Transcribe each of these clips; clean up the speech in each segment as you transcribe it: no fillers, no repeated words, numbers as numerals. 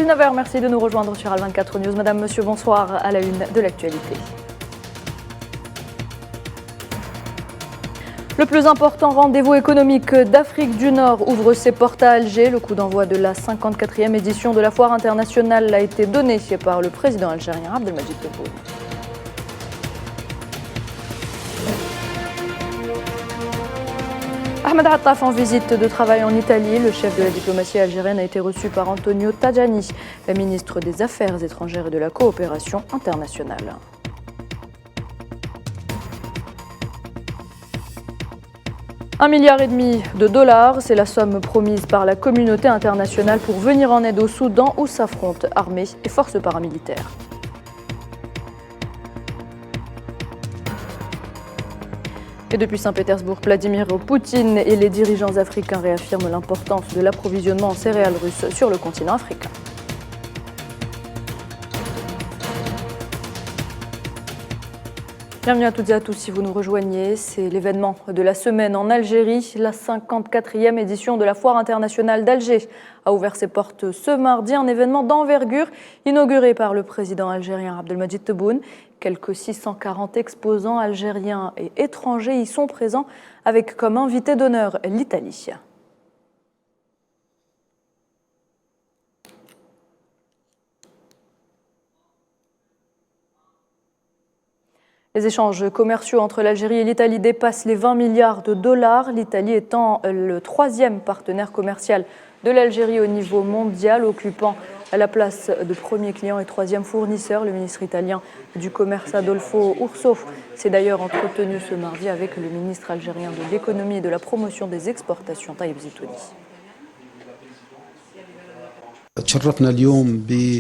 19h, merci de nous rejoindre sur Al24 News. Madame, monsieur, bonsoir à la une de l'actualité. Le plus important rendez-vous économique d'Afrique du Nord ouvre ses portes à Alger. Le coup d'envoi de la 54e édition de la foire internationale a été donné par le président algérien Abdelmadjid Tebboune. Ahmed Attaf en visite de travail en Italie. Le chef de la diplomatie algérienne a été reçu par Antonio Tajani, le ministre des Affaires étrangères et de la coopération internationale. $1,5 milliard, c'est la somme promise par la communauté internationale pour venir en aide au Soudan où s'affrontent armées et forces paramilitaires. Et depuis Saint-Pétersbourg, Vladimir Poutine et les dirigeants africains réaffirment l'importance de l'approvisionnement en céréales russes sur le continent africain. Bienvenue à toutes et à tous si vous nous rejoignez. C'est l'événement de la semaine en Algérie. La 54e édition de la Foire internationale d'Alger a ouvert ses portes ce mardi. Un événement d'envergure inauguré par le président algérien Abdelmadjid Tebboune. Quelques 640 exposants algériens et étrangers y sont présents avec comme invité d'honneur l'Italie. Les échanges commerciaux entre l'Algérie et l'Italie dépassent les $20 milliards. L'Italie étant le troisième partenaire commercial de l'Algérie au niveau mondial, occupant la place de premier client et troisième fournisseur. Le ministre italien du Commerce Adolfo Urso s'est d'ailleurs entretenu ce mardi avec le ministre algérien de l'économie et de la promotion des exportations, Taïeb Zitouni.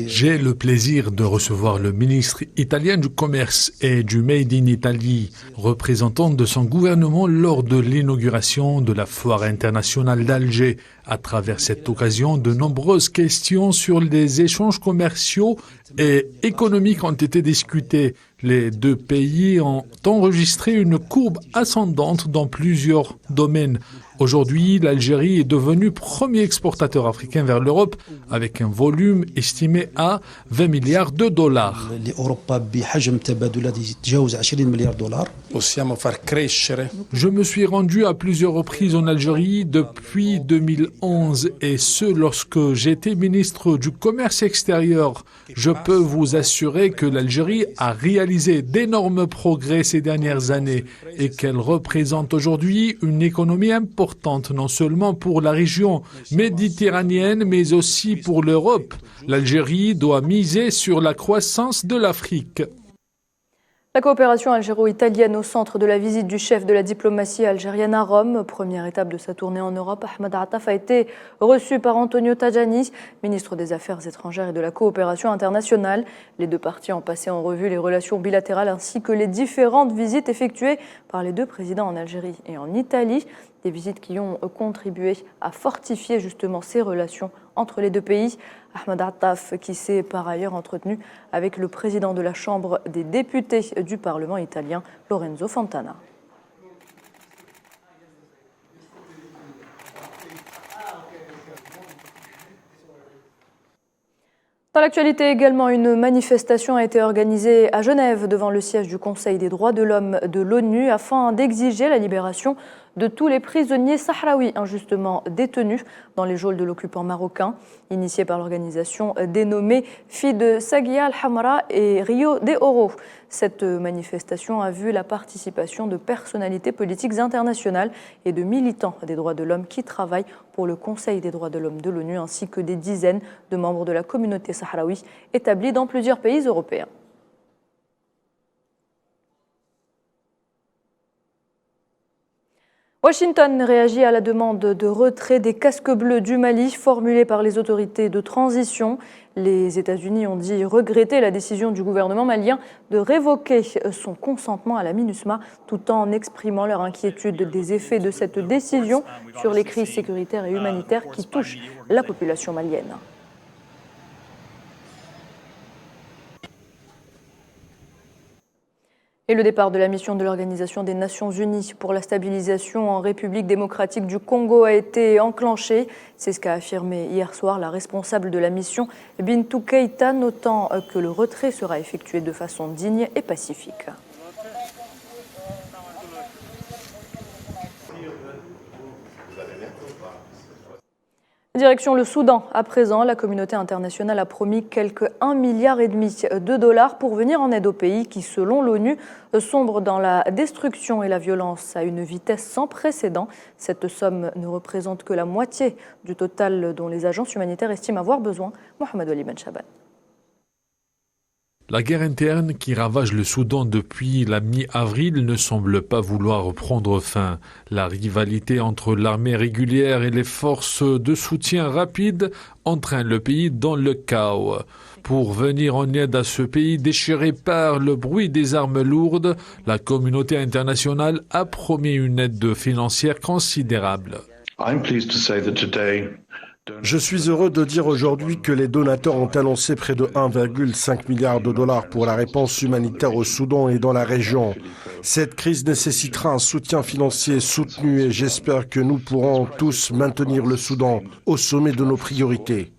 J'ai le plaisir de recevoir le ministre italien du Commerce et du Made in Italy, représentant de son gouvernement lors de l'inauguration de la Foire internationale d'Alger. À travers cette occasion, de nombreuses questions sur les échanges commerciaux et économiques ont été discutées. Les deux pays ont enregistré une courbe ascendante dans plusieurs domaines. Aujourd'hui, l'Algérie est devenue premier exportateur africain vers l'Europe avec un volume estimé à $20 milliards. Je me suis rendu à plusieurs reprises en Algérie depuis 2011 et ce lorsque j'étais ministre du Commerce extérieur. Je peux vous assurer que l'Algérie a réalisé d'énormes progrès ces dernières années et qu'elle représente aujourd'hui une économie importante, non seulement pour la région méditerranéenne, mais aussi pour l'Europe. L'Algérie doit miser sur la croissance de l'Afrique. La coopération algéro-italienne au centre de la visite du chef de la diplomatie algérienne à Rome. Première étape de sa tournée en Europe, Ahmed Attaf a été reçu par Antonio Tajani, ministre des Affaires étrangères et de la coopération internationale. Les deux parties ont passé en revue les relations bilatérales ainsi que les différentes visites effectuées par les deux présidents en Algérie et en Italie. Des visites qui ont contribué à fortifier justement ces relations entre les deux pays. Ahmed Attaf qui s'est par ailleurs entretenu avec le président de la Chambre des députés du Parlement italien, Lorenzo Fontana. Dans l'actualité également, une manifestation a été organisée à Genève devant le siège du Conseil des droits de l'homme de l'ONU afin d'exiger la libération de tous les prisonniers sahraouis injustement détenus dans les geôles de l'occupant marocain, initiée par l'organisation dénommée Filles de Saguia al-Hamra et Rio de Oro. Cette manifestation a vu la participation de personnalités politiques internationales et de militants des droits de l'homme qui travaillent pour le Conseil des droits de l'homme de l'ONU ainsi que des dizaines de membres de la communauté sahraoui établis dans plusieurs pays européens. Washington réagit à la demande de retrait des casques bleus du Mali formulée par les autorités de transition. Les États-Unis ont dit regretter la décision du gouvernement malien de révoquer son consentement à la MINUSMA tout en exprimant leur inquiétude des effets de cette décision sur les crises sécuritaires et humanitaires qui touchent la population malienne. Et le départ de la mission de l'Organisation des Nations Unies pour la stabilisation en République démocratique du Congo a été enclenché. C'est ce qu'a affirmé hier soir la responsable de la mission, Bintou Keïta, notant que le retrait sera effectué de façon digne et pacifique. Direction le Soudan. À présent, la communauté internationale a promis quelque 1,5 milliard de dollars pour venir en aide au pays qui, selon l'ONU, sombre dans la destruction et la violence à une vitesse sans précédent. Cette somme ne représente que la moitié du total dont les agences humanitaires estiment avoir besoin. Mohamed Ali Ben Chaban. La guerre interne qui ravage le Soudan depuis la mi-avril ne semble pas vouloir prendre fin. La rivalité entre l'armée régulière et les forces de soutien rapide entraîne le pays dans le chaos. Pour venir en aide à ce pays déchiré par le bruit des armes lourdes, la communauté internationale a promis une aide financière considérable. Je suis heureux de dire aujourd'hui que les donateurs ont annoncé près de 1,5 milliard de dollars pour la réponse humanitaire au Soudan et dans la région. Cette crise nécessitera un soutien financier soutenu et j'espère que nous pourrons tous maintenir le Soudan au sommet de nos priorités.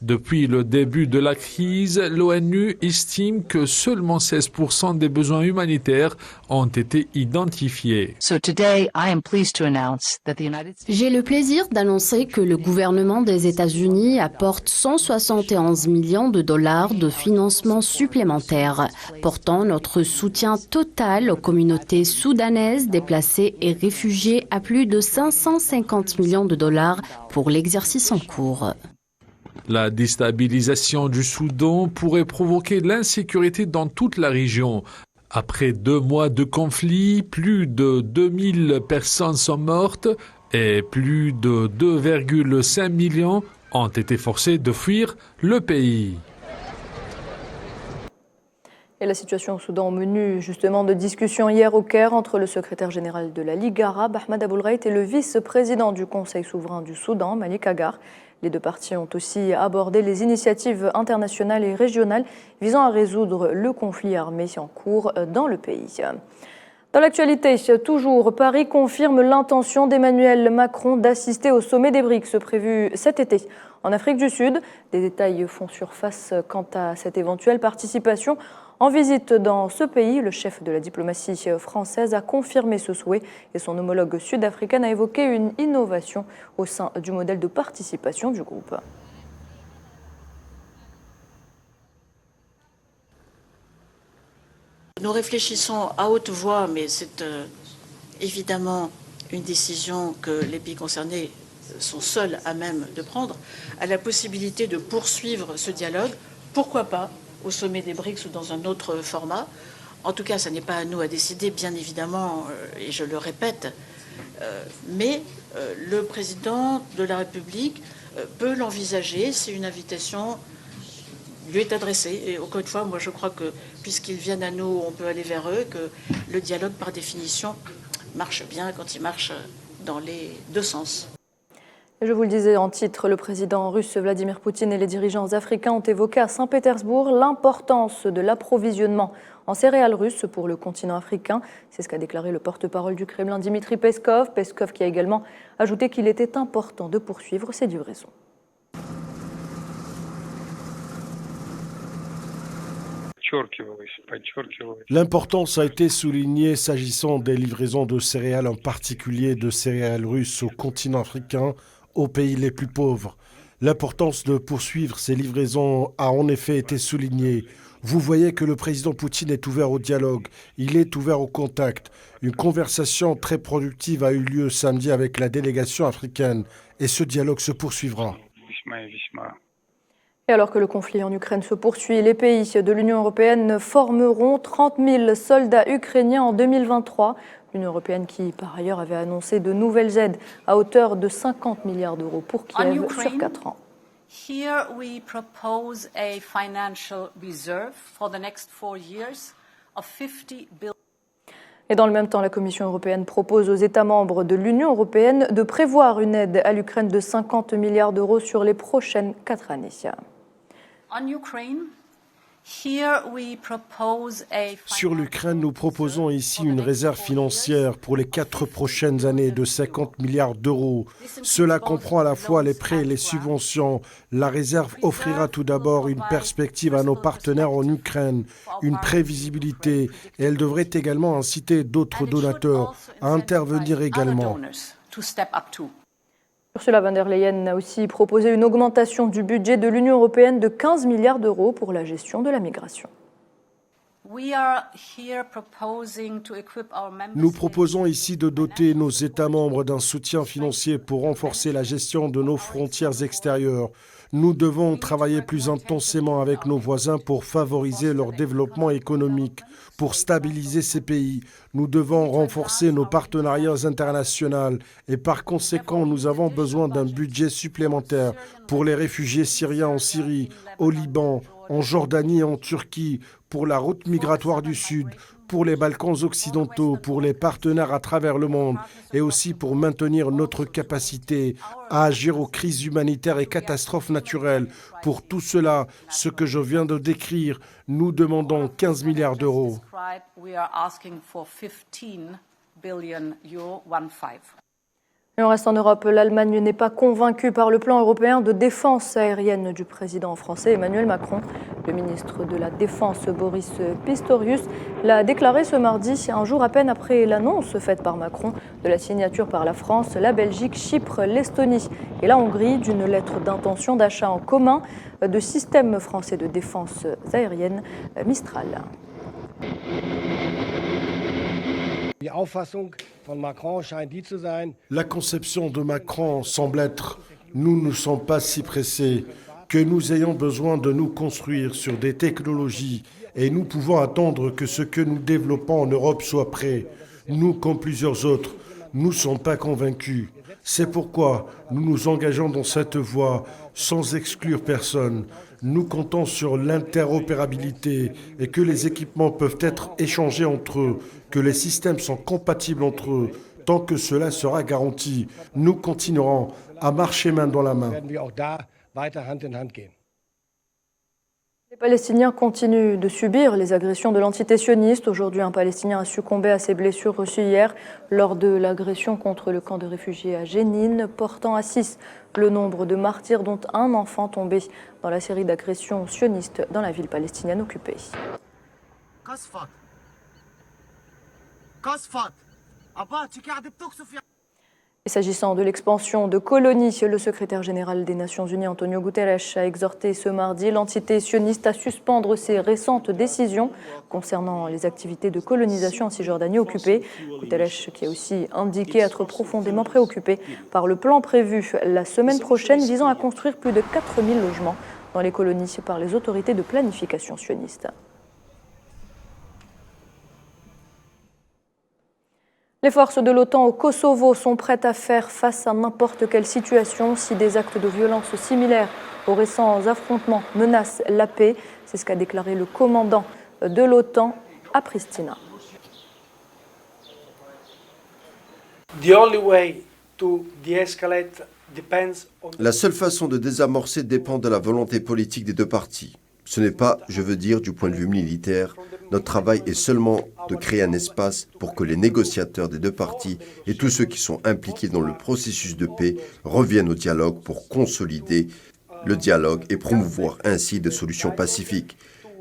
Depuis le début de la crise, l'ONU estime que seulement 16% des besoins humanitaires ont été identifiés. J'ai le plaisir d'annoncer que le gouvernement des États-Unis apporte 171 millions de dollars de financement supplémentaire, portant notre soutien total aux communautés soudanaises déplacées et réfugiées à plus de 550 millions de dollars pour l'exercice en cours. La déstabilisation du Soudan pourrait provoquer l'insécurité dans toute la région. Après 2 mois de conflit, plus de 2000 personnes sont mortes et plus de 2,5 millions ont été forcés de fuir le pays. Et la situation au Soudan au menu justement de discussion hier au Caire entre le secrétaire général de la Ligue arabe, Ahmed Aboulreit, et le vice-président du Conseil souverain du Soudan, Malik Agar. Les deux parties ont aussi abordé les initiatives internationales et régionales visant à résoudre le conflit armé en cours dans le pays. Dans l'actualité, toujours, Paris confirme l'intention d'Emmanuel Macron d'assister au sommet des BRICS prévu cet été en Afrique du Sud. Des détails font surface quant à cette éventuelle participation. En visite dans ce pays, le chef de la diplomatie française a confirmé ce souhait et son homologue sud-africaine a évoqué une innovation au sein du modèle de participation du groupe. Nous réfléchissons à haute voix, mais c'est évidemment une décision que les pays concernés sont seuls à même de prendre, à la possibilité de poursuivre ce dialogue, pourquoi pas au sommet des BRICS ou dans un autre format. En tout cas, ça n'est pas à nous à décider, bien évidemment, et je le répète, mais le président de la République peut l'envisager. C'est une invitation lui est adressée. Et encore une fois, moi, je crois que puisqu'ils viennent à nous, on peut aller vers eux, que le dialogue, par définition, marche bien quand il marche dans les deux sens. Je vous le disais en titre, le président russe Vladimir Poutine et les dirigeants africains ont évoqué à Saint-Pétersbourg l'importance de l'approvisionnement en céréales russes pour le continent africain. C'est ce qu'a déclaré le porte-parole du Kremlin, Dmitri Peskov. Peskov qui a également ajouté qu'il était important de poursuivre ces livraisons. L'importance a été soulignée s'agissant des livraisons de céréales, en particulier de céréales russes au continent africain, aux pays les plus pauvres. L'importance de poursuivre ces livraisons a en effet été soulignée. Vous voyez que le président Poutine est ouvert au dialogue, il est ouvert au contact. Une conversation très productive a eu lieu samedi avec la délégation africaine et ce dialogue se poursuivra. Et alors que le conflit en Ukraine se poursuit, les pays de l'Union européenne formeront 30 000 soldats ukrainiens en 2023. L'Union européenne qui, par ailleurs, avait annoncé de nouvelles aides à hauteur de 50 milliards d'euros pour Kiev sur 4 ans. Here we propose a financial reserve for the next 4 years of 50 billion. Et dans le même temps, la Commission européenne propose aux États membres de l'Union européenne de prévoir une aide à l'Ukraine de 50 milliards d'euros sur les prochaines 4 années. On Ukraine, Sur l'Ukraine, nous proposons ici une réserve financière pour les 4 prochaines années de 50 milliards d'euros. Cela comprend à la fois les prêts et les subventions. La réserve offrira tout d'abord une perspective à nos partenaires en Ukraine, une prévisibilité, et elle devrait également inciter d'autres donateurs à intervenir également. Ursula von der Leyen a aussi proposé une augmentation du budget de l'Union européenne de 15 milliards d'euros pour la gestion de la migration. Nous proposons ici de doter nos États membres d'un soutien financier pour renforcer la gestion de nos frontières extérieures. Nous devons travailler plus intensément avec nos voisins pour favoriser leur développement économique, pour stabiliser ces pays. Nous devons renforcer nos partenariats internationaux et par conséquent, nous avons besoin d'un budget supplémentaire pour les réfugiés syriens en Syrie, au Liban, en Jordanie et en Turquie, pour la route migratoire du Sud, pour les Balkans occidentaux, pour les partenaires à travers le monde et aussi pour maintenir notre capacité à agir aux crises humanitaires et catastrophes naturelles. Pour tout cela, ce que je viens de décrire, nous demandons 15 milliards d'euros. Et on reste en Europe. L'Allemagne n'est pas convaincue par le plan européen de défense aérienne du président français Emmanuel Macron. Le ministre de la Défense Boris Pistorius l'a déclaré ce mardi, un jour à peine après l'annonce faite par Macron de la signature par la France, la Belgique, Chypre, l'Estonie et la Hongrie d'une lettre d'intention d'achat en commun de systèmes français de défense aérienne Mistral. La conception de Macron semble être « nous ne sommes pas si pressés, que nous ayons besoin de nous construire sur des technologies et nous pouvons attendre que ce que nous développons en Europe soit prêt. Nous, comme plusieurs autres, nous ne sommes pas convaincus. C'est pourquoi nous nous engageons dans cette voie sans exclure personne. Nous comptons sur l'interopérabilité et que les équipements peuvent être échangés entre eux, que les systèmes sont compatibles entre eux. Tant que cela sera garanti, nous continuerons à marcher main dans la main. Les Palestiniens continuent de subir les agressions de l'entité sioniste. Aujourd'hui, un Palestinien a succombé à ses blessures reçues hier lors de l'agression contre le camp de réfugiés à Jénine, portant à 6 le nombre de martyrs, dont un enfant tombé dans la série d'agressions sionistes dans la ville palestinienne occupée. Et s'agissant de l'expansion de colonies, le secrétaire général des Nations Unies, Antonio Guterres, a exhorté ce mardi l'entité sioniste à suspendre ses récentes décisions concernant les activités de colonisation en Cisjordanie occupée. Guterres qui a aussi indiqué être profondément préoccupé par le plan prévu la semaine prochaine visant à construire plus de 4000 logements dans les colonies par les autorités de planification sionistes. Les forces de l'OTAN au Kosovo sont prêtes à faire face à n'importe quelle situation si des actes de violence similaires aux récents affrontements menacent la paix. C'est ce qu'a déclaré le commandant de l'OTAN à Pristina. La seule façon de désamorcer dépend de la volonté politique des deux parties. Ce n'est pas, je veux dire, du point de vue militaire. Notre travail est seulement de créer un espace pour que les négociateurs des deux parties et tous ceux qui sont impliqués dans le processus de paix reviennent au dialogue pour consolider le dialogue et promouvoir ainsi des solutions pacifiques.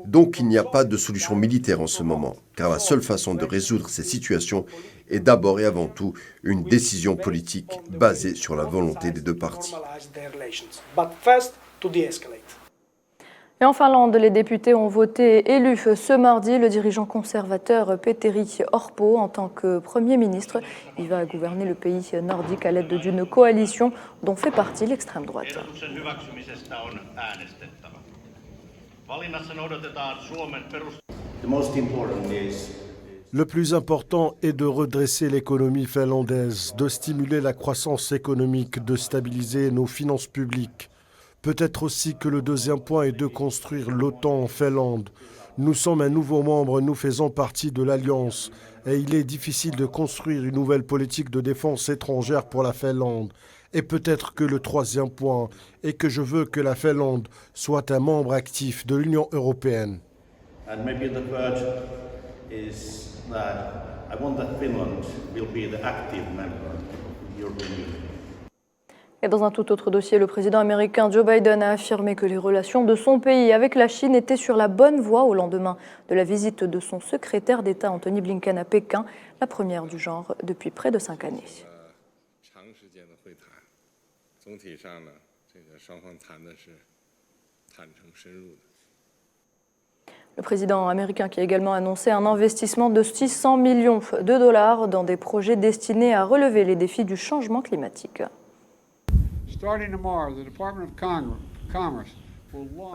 Donc il n'y a pas de solution militaire en ce moment, car la seule façon de résoudre ces situations est d'abord et avant tout une décision politique basée sur la volonté des deux parties. Et en Finlande, les députés ont voté élu ce mardi le dirigeant conservateur Petteri Orpo en tant que Premier ministre. Il va gouverner le pays nordique à l'aide d'une coalition dont fait partie l'extrême droite. Le plus important est de redresser l'économie finlandaise, de stimuler la croissance économique, de stabiliser nos finances publiques. Peut-être aussi que le deuxième point est de construire l'OTAN en Finlande. Nous sommes un nouveau membre, nous faisons partie de l'Alliance et il est difficile de construire une nouvelle politique de défense étrangère pour la Finlande. Et peut-être que le troisième point est que je veux que la Finlande soit un membre actif de l'Union européenne. And maybe the third is that I want that Finland will be the active member of the European Union. Et dans un tout autre dossier, le président américain Joe Biden a affirmé que les relations de son pays avec la Chine étaient sur la bonne voie au lendemain de la visite de son secrétaire d'État Antony Blinken à Pékin, la première du genre depuis près de 5 années. Le président américain qui a également annoncé un investissement de 600 millions de dollars dans des projets destinés à relever les défis du changement climatique.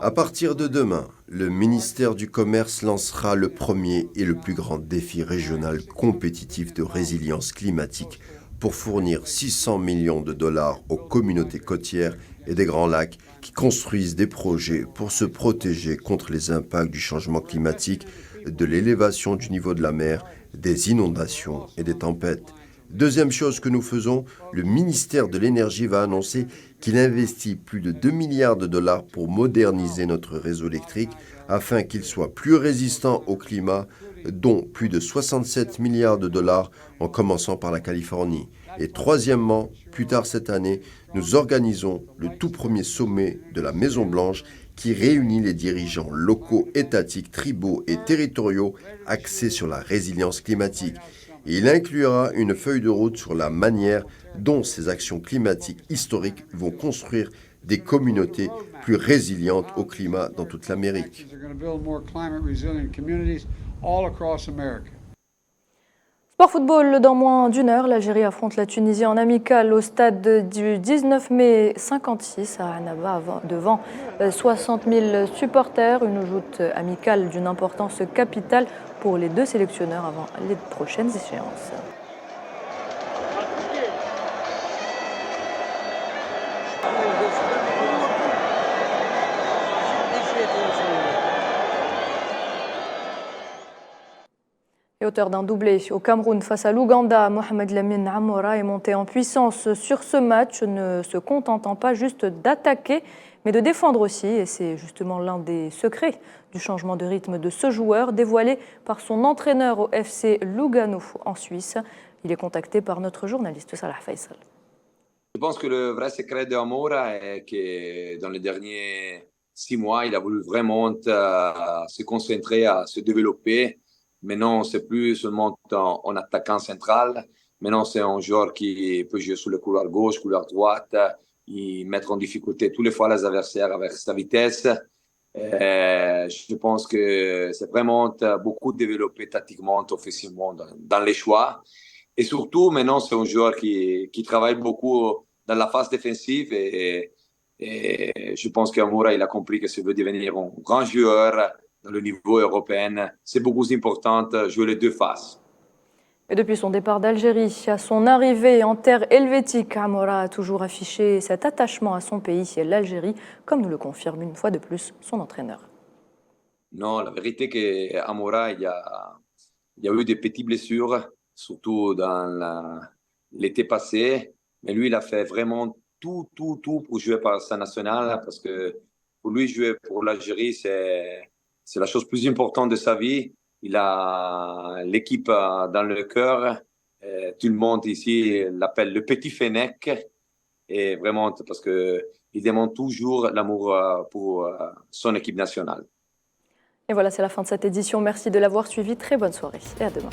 À partir de demain, le ministère du Commerce lancera le premier et le plus grand défi régional compétitif de résilience climatique pour fournir 600 millions de dollars aux communautés côtières et des Grands Lacs qui construisent des projets pour se protéger contre les impacts du changement climatique, de l'élévation du niveau de la mer, des inondations et des tempêtes. Deuxième chose que nous faisons, le ministère de l'Énergie va annoncer qu'il investit plus de 2 milliards de dollars pour moderniser notre réseau électrique afin qu'il soit plus résistant au climat, dont plus de 67 milliards de dollars en commençant par la Californie. Et troisièmement, plus tard cette année, nous organisons le tout premier sommet de la Maison-Blanche qui réunit les dirigeants locaux, étatiques, tribaux et territoriaux axés sur la résilience climatique. Et il inclura une feuille de route sur la manière dont ces actions climatiques historiques vont construire des communautés plus résilientes au climat dans toute l'Amérique. Sport football, dans moins d'une heure, l'Algérie affronte la Tunisie en amical au stade du 19 mai 56 à Annaba devant 60 000 supporters. Une joute amicale d'une importance capitale pour les deux sélectionneurs avant les prochaines échéances. Et auteur d'un doublé au Cameroun face à l'Ouganda, Mohamed Lamine Amoura est monté en puissance sur ce match, ne se contentant pas juste d'attaquer, mais de défendre aussi. Et c'est justement l'un des secrets du changement de rythme de ce joueur, dévoilé par son entraîneur au FC Lugano en Suisse. Il est contacté par notre journaliste Salah Faisal. Je pense que le vrai secret de Amoura est que dans les derniers 6 mois, il a voulu vraiment se concentrer à se développer. Maintenant, c'est plus seulement en attaquant central. Maintenant, c'est un joueur qui peut jouer sur le couloir gauche, couloir droite, et mettre en difficulté tous les fois les adversaires avec sa vitesse. Je pense que c'est vraiment beaucoup développé tactiquement, offensivement dans les choix. Et surtout, maintenant, c'est un joueur qui travaille beaucoup dans la phase défensive. Et je pense qu'Amoura, il a compris que s'il veut devenir un grand joueur dans le niveau européen, c'est beaucoup important de jouer les deux faces. Et depuis son départ d'Algérie à son arrivée en terre helvétique, Amoura a toujours affiché cet attachement à son pays, l'Algérie, comme nous le confirme une fois de plus son entraîneur. Non, la vérité est qu'Amoura, il y a eu des petites blessures, surtout dans l'été passé. Mais lui, il a fait vraiment tout pour jouer par sa nationale, parce que pour lui, jouer pour l'Algérie, c'est la chose plus importante de sa vie. Il a l'équipe dans le cœur. Tout le monde ici l'appelle le petit Fennec. Et vraiment, parce qu'il demande toujours l'amour pour son équipe nationale. Et voilà, c'est la fin de cette édition. Merci de l'avoir suivi. Très bonne soirée et à demain.